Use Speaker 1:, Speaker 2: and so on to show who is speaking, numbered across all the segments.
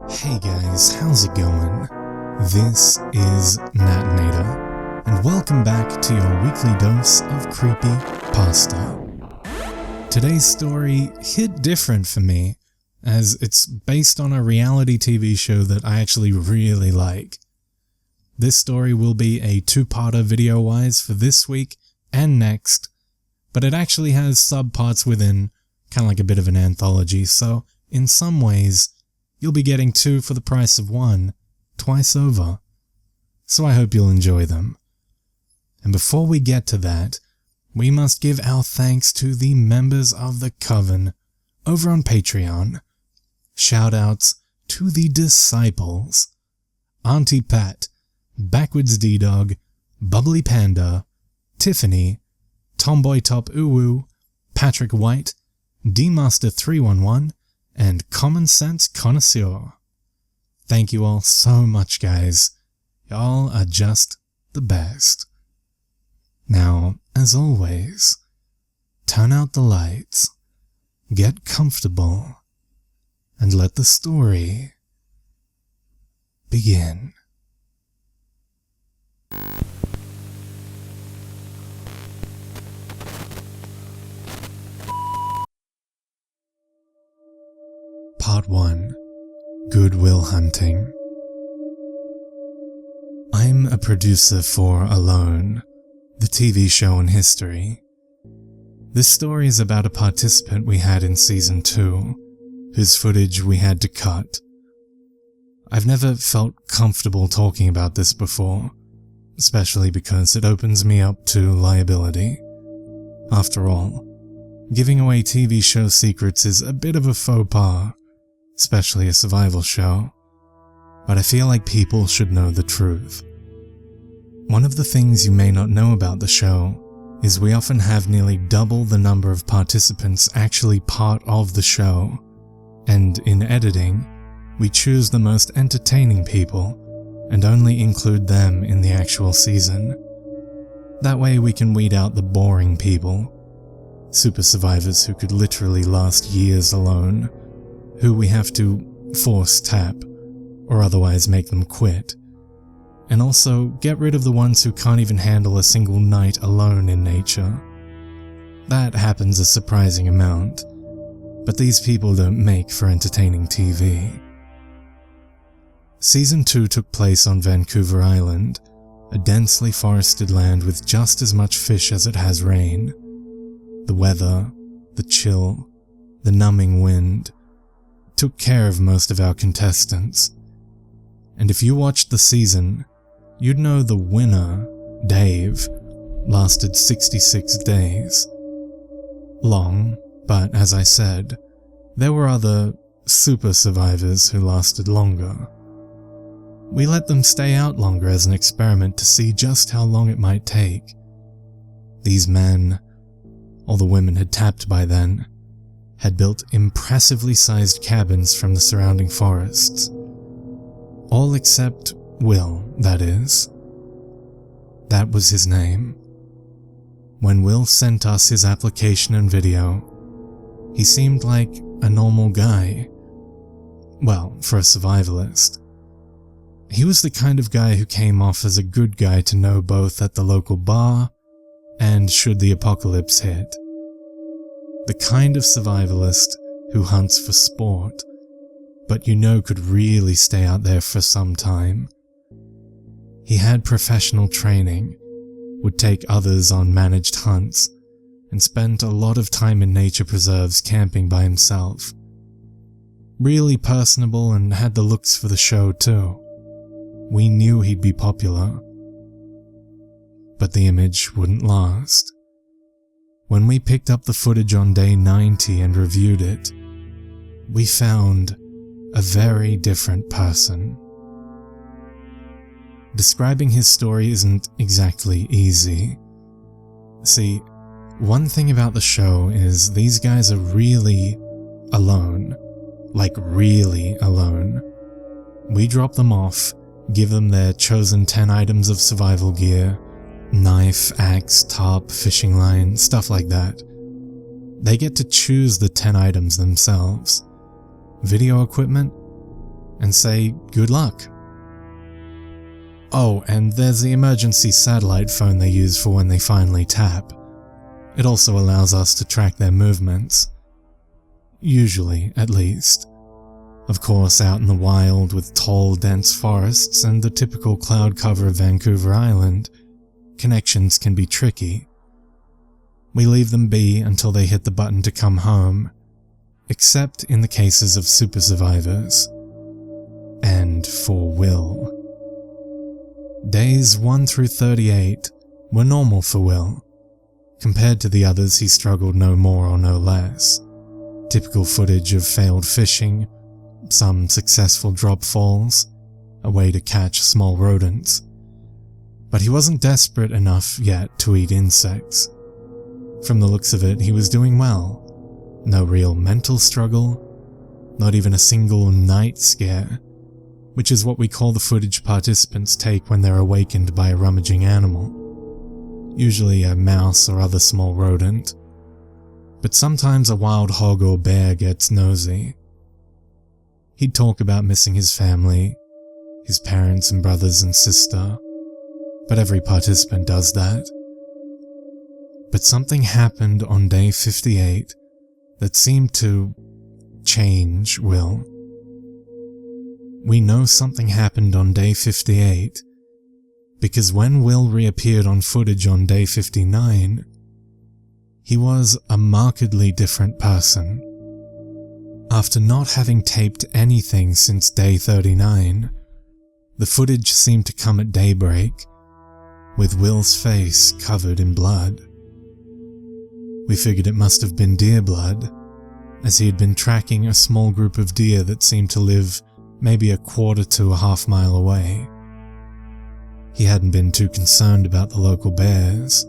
Speaker 1: Hey guys, how's it going? This is Natinator, and welcome back to your weekly dose of Creepypasta. Today's story hit different for me, as it's based on a reality TV show that I actually really like. This story will be a two-parter video-wise for this week and next, but it actually has subparts within, kind of like a bit of an anthology, so in some ways, you'll be getting two for the price of one, twice over. So I hope you'll enjoy them. And before we get to that, we must give our thanks to the members of the Coven over on Patreon. Shoutouts to the Disciples, Auntie Pat, Backwards D-Dog, Bubbly Panda, Tiffany, Tomboy Top Uwu, Patrick White, D-Master311, and Common Sense Connoisseur. Thank you all so much, guys. Y'all are just the best. Now, as always, turn out the lights, get comfortable, and let the story begin. Part 1. Goodwill Hunting. I'm a producer for Alone, the TV show in history. This story is about a participant we had in Season 2, whose footage we had to cut. I've never felt comfortable talking about this before, especially because it opens me up to liability. After all, giving away TV show secrets is a bit of a faux pas, especially a survival show, but I feel like people should know the truth. One of the things you may not know about the show is we often have nearly double the number of participants actually part of the show, and in editing, we choose the most entertaining people and only include them in the actual season. That way we can weed out the boring people, super survivors who could literally last years alone, who we have to force tap, or otherwise make them quit, and also get rid of the ones who can't even handle a single night alone in nature. That happens a surprising amount, but these people don't make for entertaining TV. Season 2 took place on Vancouver Island, a densely forested land with just as much fish as it has rain. The weather, the chill, the numbing wind, took care of most of our contestants. And if you watched the season, you'd know the winner, Dave, lasted 66 days. Long, but as I said, there were other super survivors who lasted longer. We let them stay out longer as an experiment to see just how long it might take. These men, all the women had tapped by then, had built impressively sized cabins from the surrounding forests. All except Will, that is. That was his name. When Will sent us his application and video, he seemed like a normal guy. Well, for a survivalist. He was the kind of guy who came off as a good guy to know both at the local bar and should the apocalypse hit. The kind of survivalist who hunts for sport, but you know could really stay out there for some time. He had professional training, would take others on managed hunts, and spent a lot of time in nature preserves camping by himself. Really personable and had the looks for the show too. We knew he'd be popular. But the image wouldn't last. When we picked up the footage on day 90 and reviewed it, we found a very different person. Describing his story isn't exactly easy. See, one thing about the show is these guys are really alone. Like really alone. We drop them off, give them their chosen 10 items of survival gear, knife, axe, tarp, fishing line, stuff like that. They get to choose the 10 items themselves. Video equipment? and say good luck. Oh, and there's the emergency satellite phone they use for when they finally tap. It also allows us to track their movements. Usually, at least. Of course, out in the wild with tall, dense forests and the typical cloud cover of Vancouver Island, connections can be tricky. We leave them be until they hit the button to come home, except in the cases of super survivors. And for Will. Days 1 through 38 were normal for Will. Compared to the others, he struggled no more or no less. Typical footage of failed fishing, some successful drop falls, a way to catch small rodents. But he wasn't desperate enough yet to eat insects. From the looks of it, he was doing well. No real mental struggle, not even a single night scare, which is what we call the footage participants take when they're awakened by a rummaging animal. Usually a mouse or other small rodent. But sometimes a wild hog or bear gets nosy. He'd talk about missing his family, his parents and brothers and sister, but every participant does that. But something happened on day 58 that seemed to change Will. We know something happened on day 58 because when Will reappeared on footage on day 59, he was a markedly different person. After not having taped anything since day 39, the footage seemed to come at daybreak, with Will's face covered in blood. We figured it must have been deer blood, as he had been tracking a small group of deer that seemed to live maybe a quarter to a half mile away. He hadn't been too concerned about the local bears.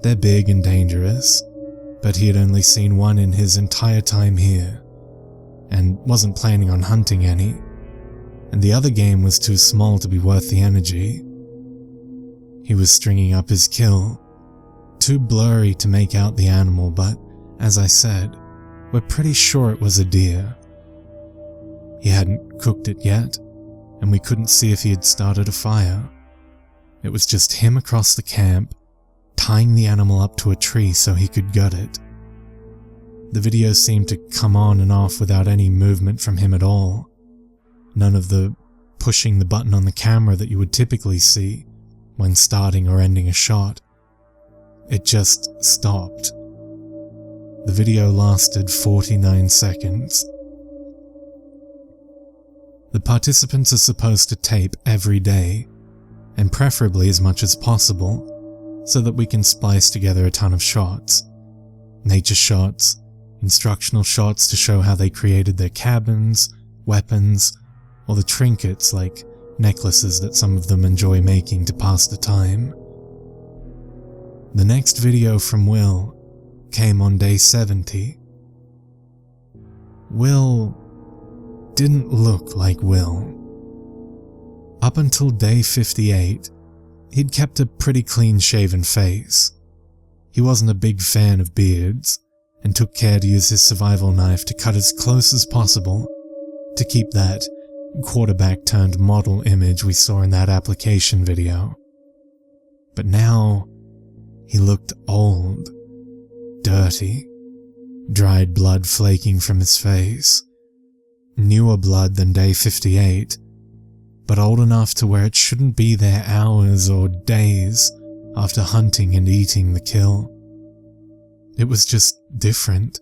Speaker 1: They're big and dangerous, but he had only seen one in his entire time here, and wasn't planning on hunting any, and the other game was too small to be worth the energy. He was stringing up his kill, too blurry to make out the animal, but, as I said, we're pretty sure it was a deer. He hadn't cooked it yet, and we couldn't see if he had started a fire. It was just him across the camp, tying the animal up to a tree so he could gut it. The video seemed to come on and off without any movement from him at all. None of the pushing the button on the camera that you would typically see when starting or ending a shot. It just stopped. The video lasted 49 seconds. The participants are supposed to tape every day, and preferably as much as possible, so that we can splice together a ton of shots. Nature shots, instructional shots to show how they created their cabins, weapons, or the trinkets like necklaces that some of them enjoy making to pass the time. The next video from Will came on day 70. Will didn't look like Will. Up until day 58, he'd kept a pretty clean-shaven face. He wasn't a big fan of beards, and took care to use his survival knife to cut as close as possible to keep that quarterback-turned-model image we saw in that application video. But now, he looked old, dirty, dried blood flaking from his face. Newer blood than day 58, but old enough to where it shouldn't be there hours or days after hunting and eating the kill. It was just different.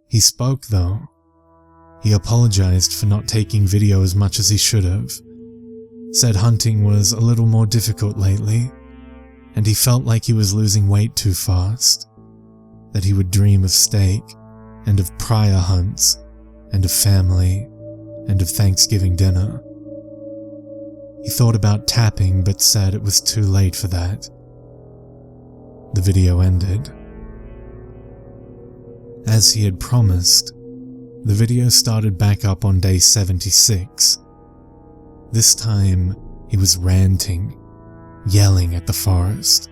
Speaker 1: He spoke though. He apologized for not taking video as much as he should have. Said hunting was a little more difficult lately, and he felt like he was losing weight too fast. That he would dream of steak, and of prior hunts, and of family, and of Thanksgiving dinner. He thought about tapping, but said it was too late for that. The video ended. As he had promised, the video started back up on day 76. This time, he was ranting, yelling at the forest.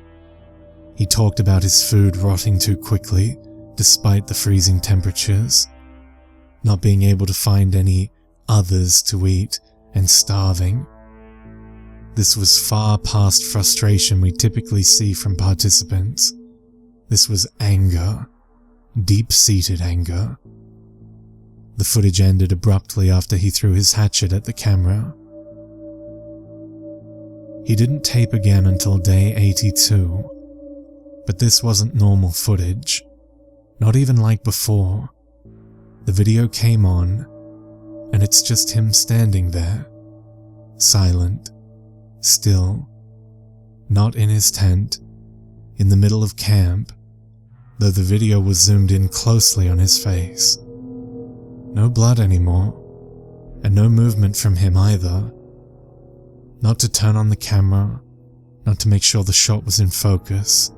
Speaker 1: He talked about his food rotting too quickly, despite the freezing temperatures, not being able to find any others to eat and starving. This was far past frustration we typically see from participants. This was anger, deep-seated anger. The footage ended abruptly after he threw his hatchet at the camera. He didn't tape again until day 82, but this wasn't normal footage, not even like before. The video came on, and it's just him standing there, silent, still, not in his tent, in the middle of camp, though the video was zoomed in closely on his face. No blood anymore, and no movement from him either. Not to turn on the camera, not to make sure the shot was in focus.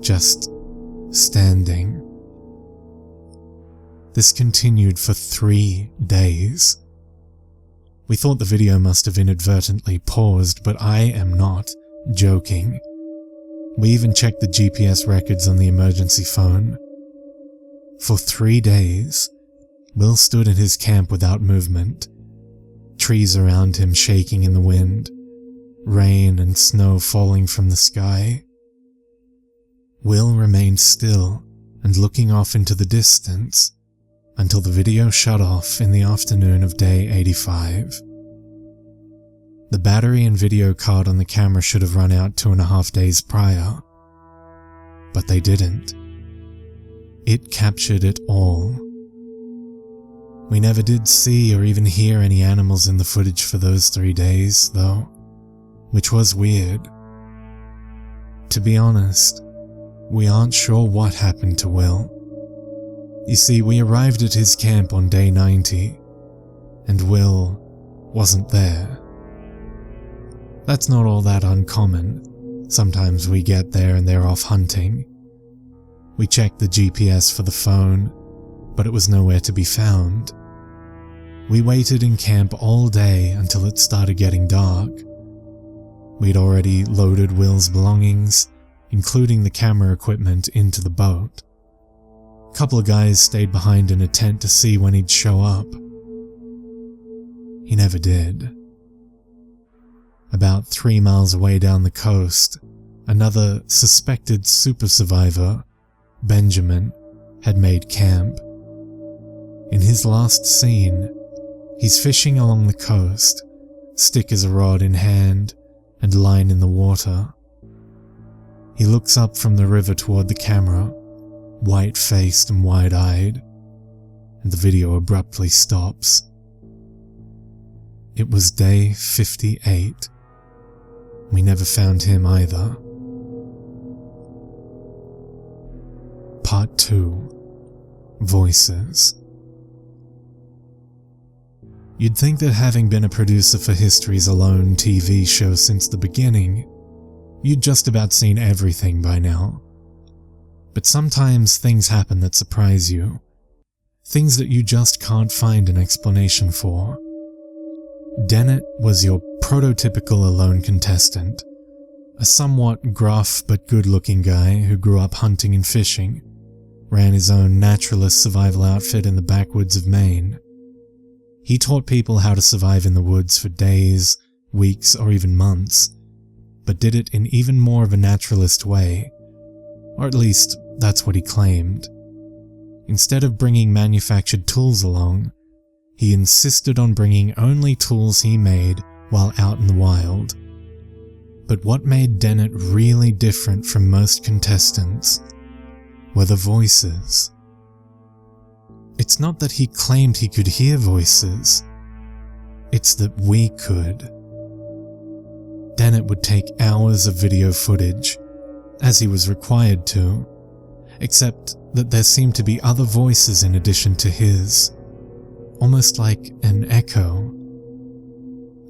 Speaker 1: Just standing. This continued for 3 days. We thought the video must have inadvertently paused, but I am not joking. We even checked the GPS records on the emergency phone. For 3 days, Will stood in his camp without movement, trees around him shaking in the wind, rain and snow falling from the sky. Will remained still and looking off into the distance until the video shut off in the afternoon of day 85. The battery and video card on the camera should have run out 2.5 days prior, but they didn't. It captured it all. We never did see or even hear any animals in the footage for those 3 days, though, which was weird. To be honest, we aren't sure what happened to Will. You see, we arrived at his camp on day 90, and Will wasn't there. That's not all that uncommon. Sometimes we get there and they're off hunting. We checked the GPS for the phone, but it was nowhere to be found. We waited in camp all day until it started getting dark. We'd already loaded Will's belongings, including the camera equipment, into the boat. A couple of guys stayed behind in a tent to see when he'd show up. He never did. About 3 miles away down the coast, another suspected super survivor, Benjamin, had made camp. In his last scene, he's fishing along the coast, stick as a rod in hand and line in the water. He looks up from the river toward the camera, white-faced and wide-eyed, and the video abruptly stops. It was day 58. We never found him either. Part 2. Voices. You'd think that having been a producer for History's Alone TV show since the beginning, you'd just about seen everything by now. But sometimes things happen that surprise you. Things that you just can't find an explanation for. Dennett was your prototypical Alone contestant. A somewhat gruff but good-looking guy who grew up hunting and fishing, ran his own naturalist survival outfit in the backwoods of Maine. He taught people how to survive in the woods for days, weeks, or even months, but did it in even more of a naturalist way, or at least that's what he claimed. Instead of bringing manufactured tools along, he insisted on bringing only tools he made while out in the wild. But what made Dennett really different from most contestants were the voices. It's not that he claimed he could hear voices, it's that we could. Dennett would take hours of video footage, as he was required to, except that there seemed to be other voices in addition to his, almost like an echo.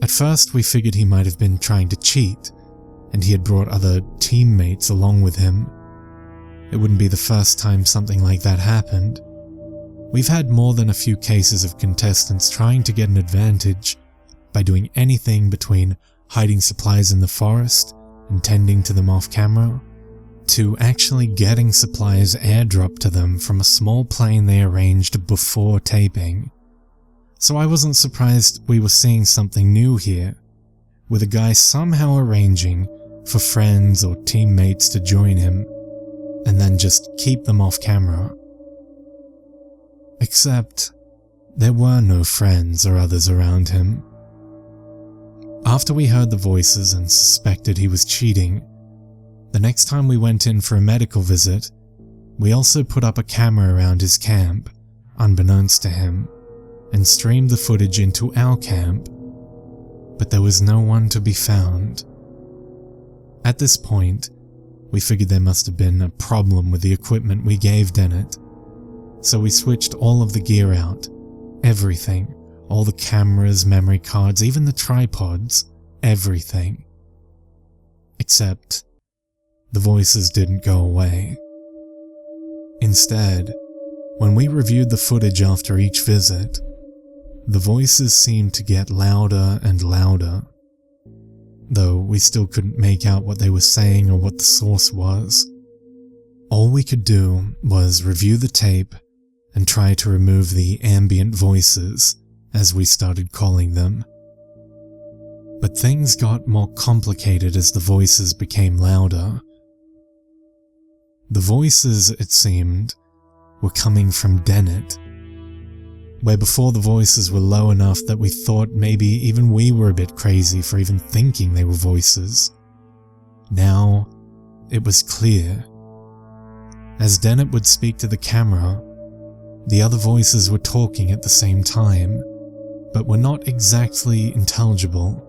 Speaker 1: At first we figured he might have been trying to cheat, and he had brought other teammates along with him. It wouldn't be the first time something like that happened. We've had more than a few cases of contestants trying to get an advantage by doing anything between hiding supplies in the forest and tending to them off camera, to actually getting supplies airdropped to them from a small plane they arranged before taping. so I wasn't surprised we were seeing something new here, with a guy somehow arranging for friends or teammates to join him, and then just keep them off camera. Except, there were no friends or others around him. After we heard the voices and suspected he was cheating, the next time we went in for a medical visit, we also put up a camera around his camp, unbeknownst to him, and streamed the footage into our camp, but there was no one to be found. At this point, we figured there must have been a problem with the equipment we gave Dennett, so we switched all of the gear out, everything, all the cameras, memory cards, even the tripods, everything. Except, the voices didn't go away. Instead, when we reviewed the footage after each visit, the voices seemed to get louder and louder, though we still couldn't make out what they were saying or what the source was. All we could do was review the tape and try to remove the ambient voices, as we started calling them. But things got more complicated as the voices became louder. The voices, it seemed, were coming from Dennett, where before the voices were low enough that we thought maybe even we were a bit crazy for even thinking they were voices. Now, it was clear. As Dennett would speak to the camera, the other voices were talking at the same time, but were not exactly intelligible.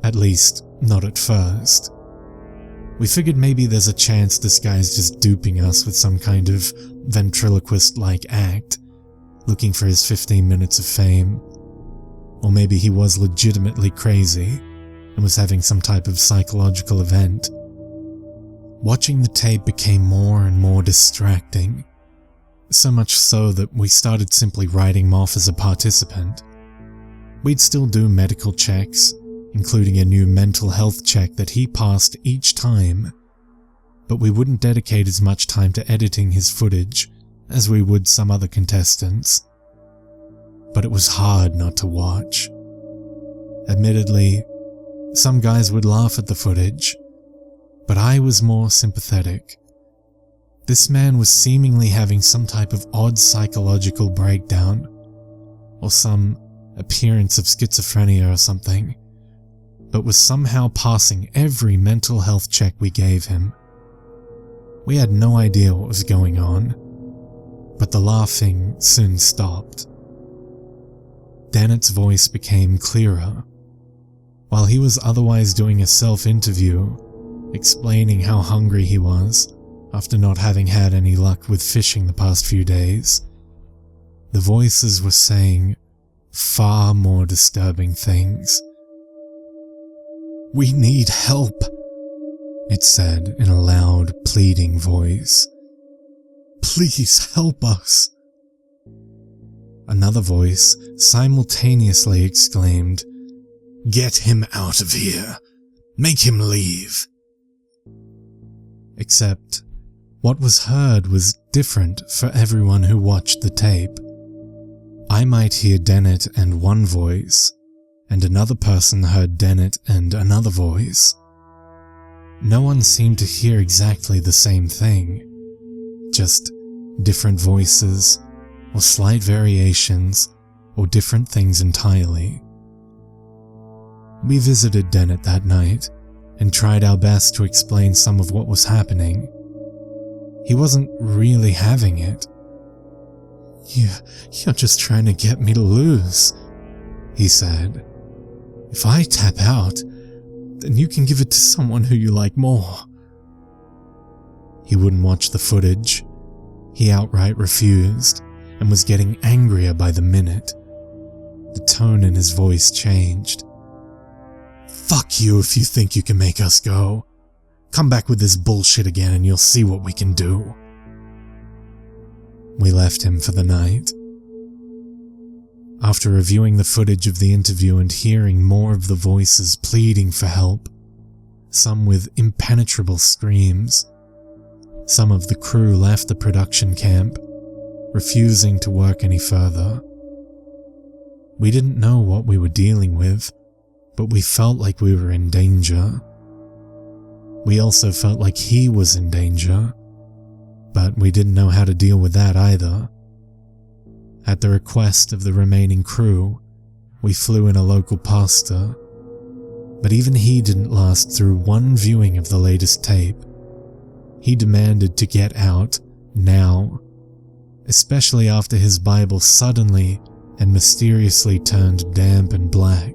Speaker 1: At least, not at first. We figured maybe there's a chance this guy's just duping us with some kind of ventriloquist-like act, looking for his 15 minutes of fame. Or maybe he was legitimately crazy and was having some type of psychological event. Watching the tape became more and more distracting, so much so that we started simply writing him off as a participant. We'd still do medical checks, including a new mental health check that he passed each time, but we wouldn't dedicate as much time to editing his footage as we would some other contestants. But it was hard not to watch. Admittedly, some guys would laugh at the footage, but I was more sympathetic. This man was seemingly having some type of odd psychological breakdown, or some appearance of schizophrenia or something, but was somehow passing every mental health check we gave him. We had no idea what was going on, but the laughing soon stopped. Dennett's voice became clearer, while he was otherwise doing a self-interview, explaining how hungry he was after not having had any luck with fishing the past few days. The voices were saying far more disturbing things. "We need help," it said in a loud, pleading voice. "Please help us." Another voice simultaneously exclaimed, "Get him out of here! Make him leave!" Except, what was heard was different for everyone who watched the tape. I might hear Dennett and one voice, and another person heard Dennett and another voice. No one seemed to hear exactly the same thing, just different voices, or slight variations, or different things entirely. We visited Dennett that night, and tried our best to explain some of what was happening. He wasn't really having it. You're just trying to get me to lose," he said. "If I tap out, then you can give it to someone who you like more." He wouldn't watch the footage. He outright refused, and was getting angrier by the minute. The tone in his voice changed. "Fuck you if you think you can make us go. Come back with this bullshit again and you'll see what we can do." We left him for the night. After reviewing the footage of the interview and hearing more of the voices pleading for help, some with impenetrable screams, some of the crew left the production camp, refusing to work any further. We didn't know what we were dealing with, but we felt like we were in danger. We also felt like he was in danger, but we didn't know how to deal with that either. At the request of the remaining crew, we flew in a local pastor, but even he didn't last through one viewing of the latest tape. He demanded to get out now, especially after his Bible suddenly and mysteriously turned damp and black,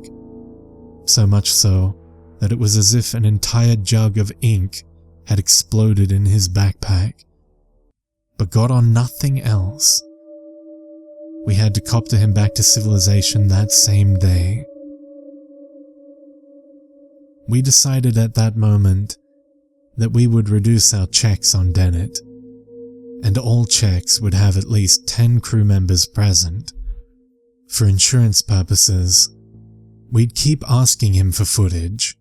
Speaker 1: so much so that it was as if an entire jug of ink had exploded in his backpack, but got on nothing else. We had to copter him back to civilization that same day. We decided at that moment that we would reduce our checks on Dennett, and all checks would have at least 10 crew members present. For insurance purposes, we'd keep asking him for footage,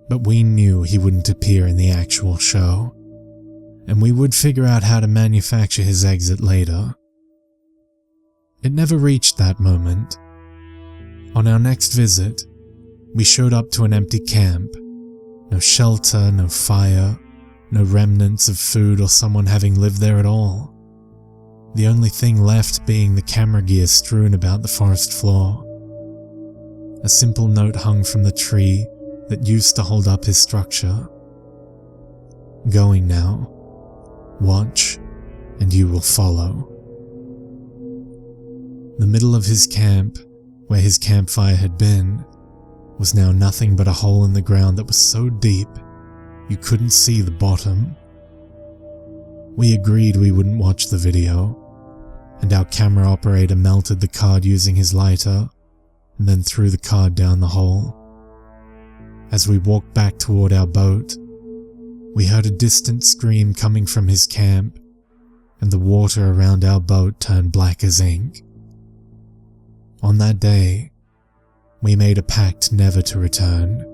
Speaker 1: but we knew he wouldn't appear in the actual show, and we would figure out how to manufacture his exit later. It never reached that moment. On our next visit, we showed up to an empty camp. No shelter, no fire, no remnants of food or someone having lived there at all. The only thing left being the camera gear strewn about the forest floor. A simple note hung from the tree that used to hold up his structure. Going now. Watch, and you will follow. The middle of his camp, where his campfire had been, was now nothing but a hole in the ground that was so deep you couldn't see the bottom. We agreed we wouldn't watch the video, and our camera operator melted the card using his lighter and then threw the card down the hole. As we walked back toward our boat, we heard a distant scream coming from his camp, and the water around our boat turned black as ink. On that day, we made a pact never to return.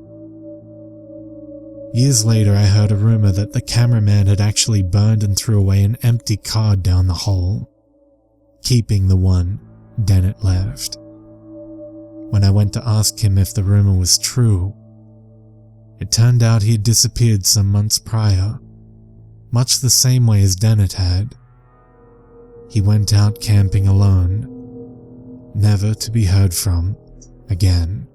Speaker 1: Years later, I heard a rumor that the cameraman had actually burned and threw away an empty card down the hole, keeping the one Dennett left. When I went to ask him if the rumor was true, it turned out he had disappeared some months prior, much the same way as Dennett had. He went out camping alone, never to be heard from again.